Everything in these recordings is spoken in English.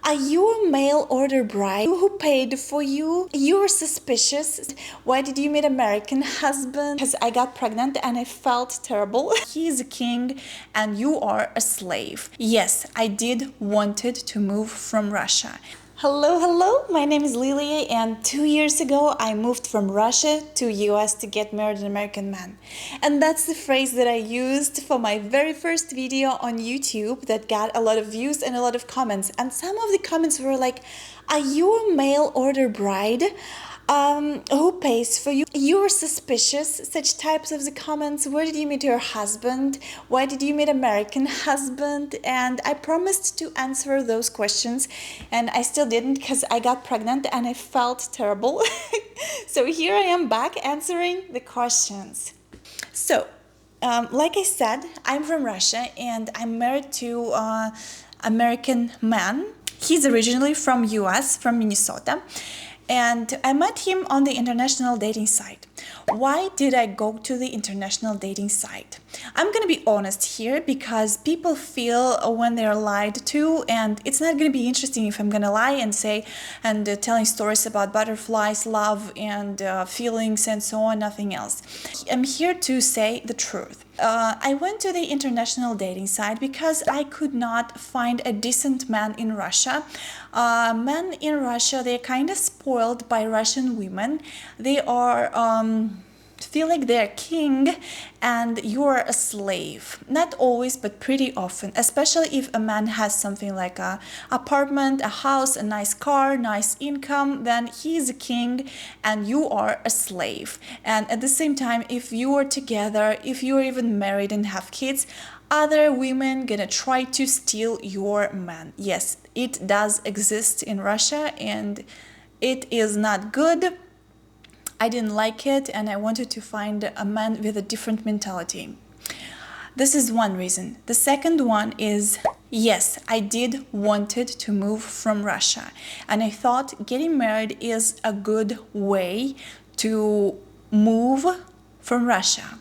Are you a mail order bride? Who paid for you? You're suspicious. Why did you meet American husband? Because I got pregnant and I felt terrible. He's a king and you are a slave. Yes, I did wanted to move from Russia. Hello, my name is Lilia and 2 years ago I moved from Russia to US to get married an American man. And that's the phrase that I used for my very first video on YouTube that got a lot of views and a lot of comments. And some of the comments were like, are you a mail order bride? Who pays for you? You're suspicious. Such types of the comments. Where did you meet your husband? Why did you meet American husband? And I promised to answer those questions and I still didn't because I got pregnant and I felt terrible. So here I am back answering the questions. So, like I said, I'm from Russia and I'm married to an American man. He's originally from US, from Minnesota. And I met him on the international dating site. Why did I go to the international dating site? I'm gonna be honest here because people feel when they're lied to, and it's not gonna be interesting if I'm gonna lie and say and telling stories about butterflies, love, and feelings and so on, nothing else. I'm here to say the truth. I went to the international dating site because I could not find a decent man in Russia. Men in Russia, they're kind of spoiled by Russian women. They are feel like they're king and you're a slave. Not always, but pretty often, especially if a man has something like a apartment, a house, a nice car, nice income, then he's a king and you are a slave. And at the same time, if you are together, if you're even married and have kids, other women gonna try to steal your man. Yes, it does exist in Russia and it is not good. I didn't like it and I wanted to find a man with a different mentality. This is one reason. The second one is, yes, I did wanted to move from Russia and I thought getting married is a good way to move from Russia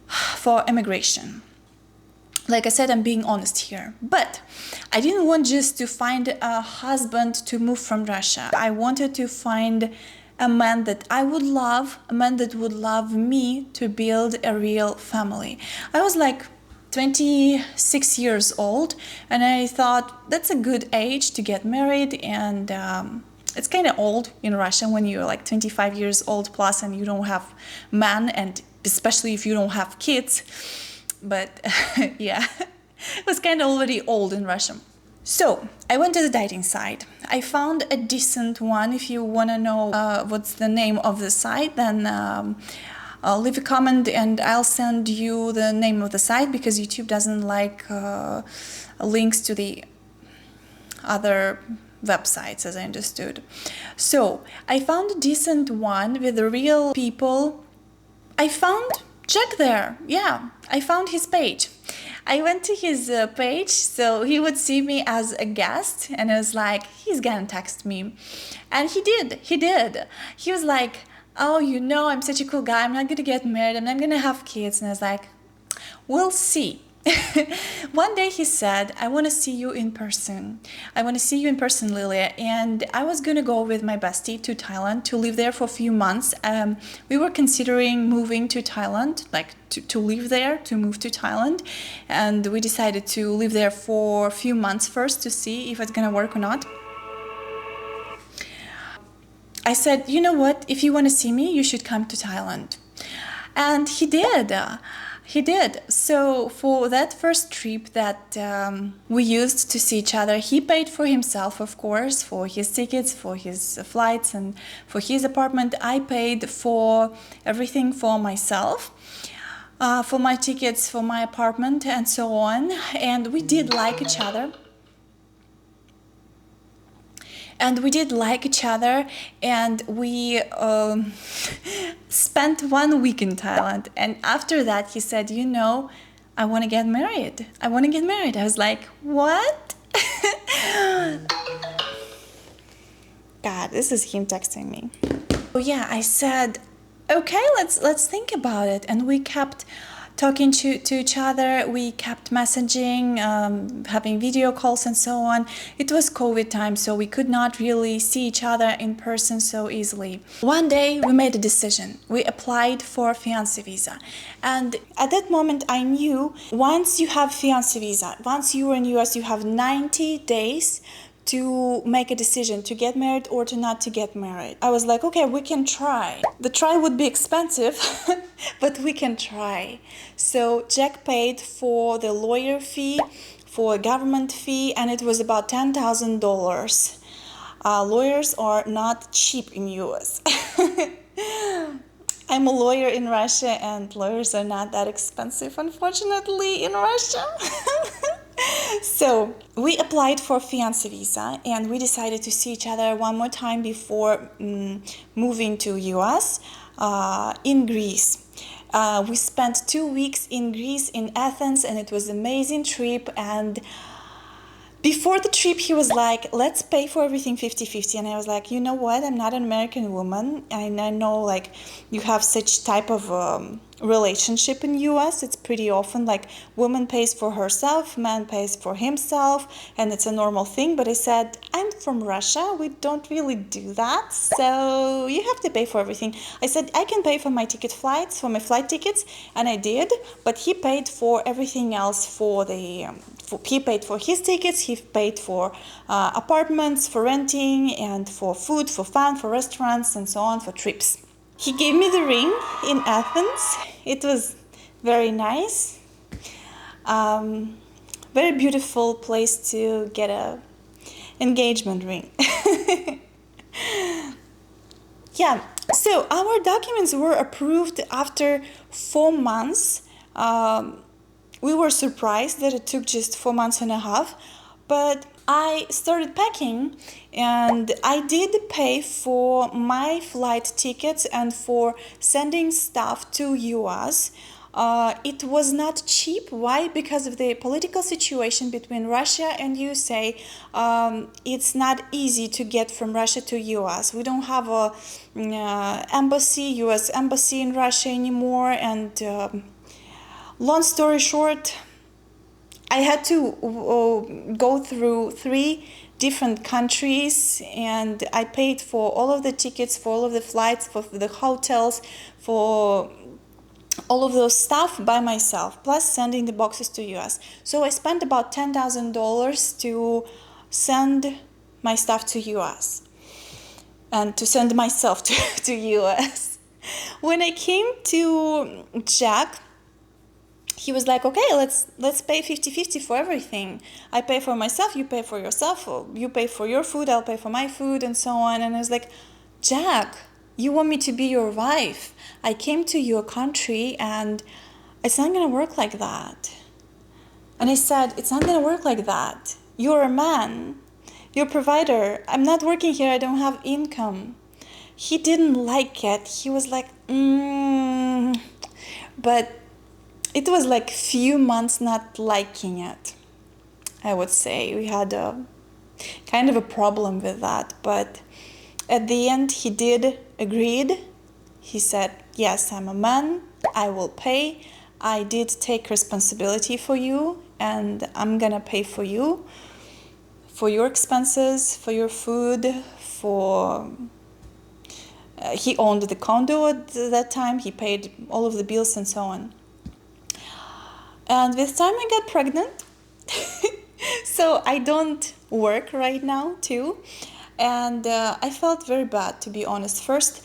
for immigration. Like I said, I'm being honest here, but I didn't want just to find a husband to move from Russia. I wanted to find a man that I would love, a man that would love me to build a real family. I was like 26 years old and I thought that's a good age to get married, and it's kind of old in Russia when you're like 25 years old plus and you don't have man, and especially if you don't have kids. But yeah, it was kind of already old in Russia. So I went to the dating site. I found a decent one. If you want to know what's the name of the site, then leave a comment and I'll send you the name of the site because YouTube doesn't like links to the other websites, as I understood. So I found a decent one with the real people. I found Jack there. Yeah, I found his page. I went to his page so he would see me as a guest, and I was like, he's gonna text me. And he did. He was like, oh, you know, I'm such a cool guy, I'm not gonna get married, I'm not gonna have kids. And I was like, we'll see. One day he said, I want to see you in person. I want to see you in person, Lilia. And I was going to go with my bestie to Thailand to live there for a few months. We were considering moving to Thailand, like to live there, to move to Thailand. And we decided to live there for a few months first to see if it's going to work or not. I said, you know what? If you want to see me, you should come to Thailand. And he did. He did. So for that first trip that we used to see each other, he paid for himself, of course, for his tickets, for his flights, and for his apartment. I paid for everything for myself, for my tickets, for my apartment, and so on. And we did like each other. And we spent 1 week in Thailand. And after that, he said, you know, I want to get married. I was like, what? God, this is him texting me. Oh yeah, I said, okay, let's think about it. And we kept talking to each other. We kept messaging, having video calls and so on. It was COVID time, so we could not really see each other in person so easily. One day we made a decision. We applied for fiancé visa. And at that moment I knew once you have fiancé visa, once you are in US, you have 90 days to make a decision to get married or to not to get married. I was like, okay, we can try. The try would be expensive, but we can try. So Jack paid for the lawyer fee, for a government fee, and it was about $10,000. Lawyers are not cheap in US. I'm a lawyer in Russia, and lawyers are not that expensive, unfortunately, in Russia. So we applied for fiancé visa, and we decided to see each other one more time before moving to US in Greece. We spent 2 weeks in Greece, in Athens, and it was an amazing trip. And before the trip, he was like, let's pay for everything 50-50. And I was like, you know what? I'm not an American woman. And I know like you have such type of relationship in US. It's pretty often like woman pays for herself, man pays for himself, and it's a normal thing. But I said, I'm from Russia. We don't really do that. So you have to pay for everything. I said, I can pay for my flights, for my flight tickets. And I did. But he paid for everything else for the... he paid for his tickets, he paid for apartments, for renting, and for food, for fun, for restaurants, and so on, for trips. He gave me the ring in Athens. It was very nice. Very beautiful place to get a engagement ring. Yeah, so our documents were approved after 4 months. We were surprised that it took just 4 months and a half, but I started packing, and I did pay for my flight tickets and for sending stuff to US. It was not cheap. Why? Because of the political situation between Russia and USA. It's not easy to get from Russia to US. We don't have a embassy, US embassy in Russia anymore, and long story short, I had to go through 3 different countries, and I paid for all of the tickets, for all of the flights, for the hotels, for all of those stuff by myself, plus sending the boxes to US. So I spent about $10,000 to send my stuff to US and to send myself to US. When I came to Jack, he was like, okay, let's pay 50-50 for everything. I pay for myself, you pay for yourself, or you pay for your food, I'll pay for my food, and so on. And I was like, Jack, you want me to be your wife? I came to your country, and it's not gonna work like that. And I said, it's not gonna work like that. You're a man, you're a provider. I'm not working here, I don't have income. He didn't like it. He was like, but it was like few months not liking it, I would say. We had a kind of a problem with that, but at the end he did agreed. He said, yes, I'm a man, I will pay. I did take responsibility for you, and I'm gonna pay for you, for your expenses, for your food, for... he owned the condo at that time, he paid all of the bills and so on. And this time I got pregnant. So I don't work right now too. And I felt very bad, to be honest. First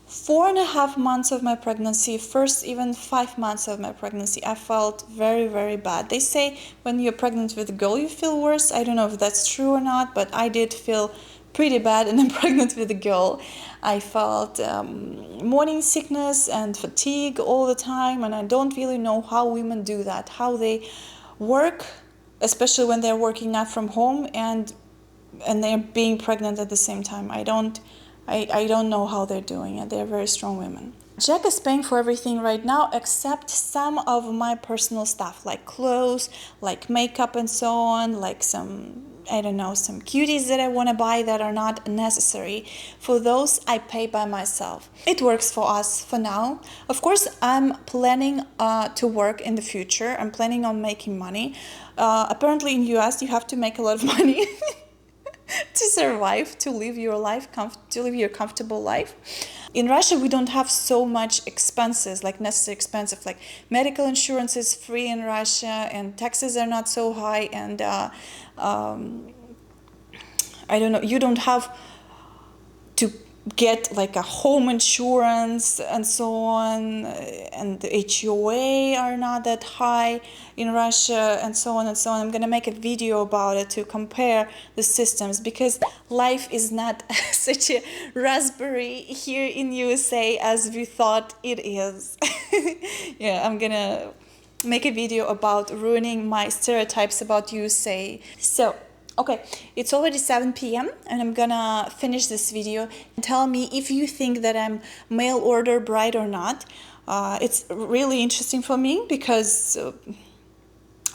4.5 months of my pregnancy, first even 5 months of my pregnancy, I felt very, very bad. They say when you're pregnant with a girl, you feel worse. I don't know if that's true or not, but I did feel pretty bad when I'm pregnant with a girl. I felt morning sickness and fatigue all the time, and I don't really know how women do that, how they work, especially when they're working not from home and they're being pregnant at the same time. I don't know how they're doing it. They're very strong women. Jack is paying for everything right now except some of my personal stuff, like clothes, like makeup and so on, like some I don't know, some cuties that I want to buy that are not necessary. For those, I pay by myself. It works for us for now. Of course, I'm planning to work in the future. I'm planning on making money. Apparently in US, you have to make a lot of money to survive, to live your life, to live your comfortable life. In Russia, we don't have so much expenses, like necessary expenses, like medical insurance is free in Russia, and taxes are not so high, and I don't know, you don't have to get like a home insurance and so on, and the HOA are not that high in Russia, and so on and so on. I'm gonna make a video about it to compare the systems, because life is not such a raspberry here in USA as we thought it is. Yeah, I'm gonna make a video about ruining my stereotypes about USA. So okay, it's already 7 p.m. and I'm gonna finish this video. Tell me if you think that I'm mail order bride or not. It's really interesting for me because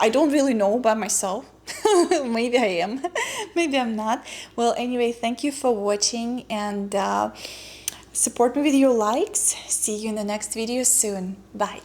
I don't really know by myself. Maybe I am, maybe I'm not. Well, anyway, thank you for watching, and support me with your likes. See you in the next video soon. Bye.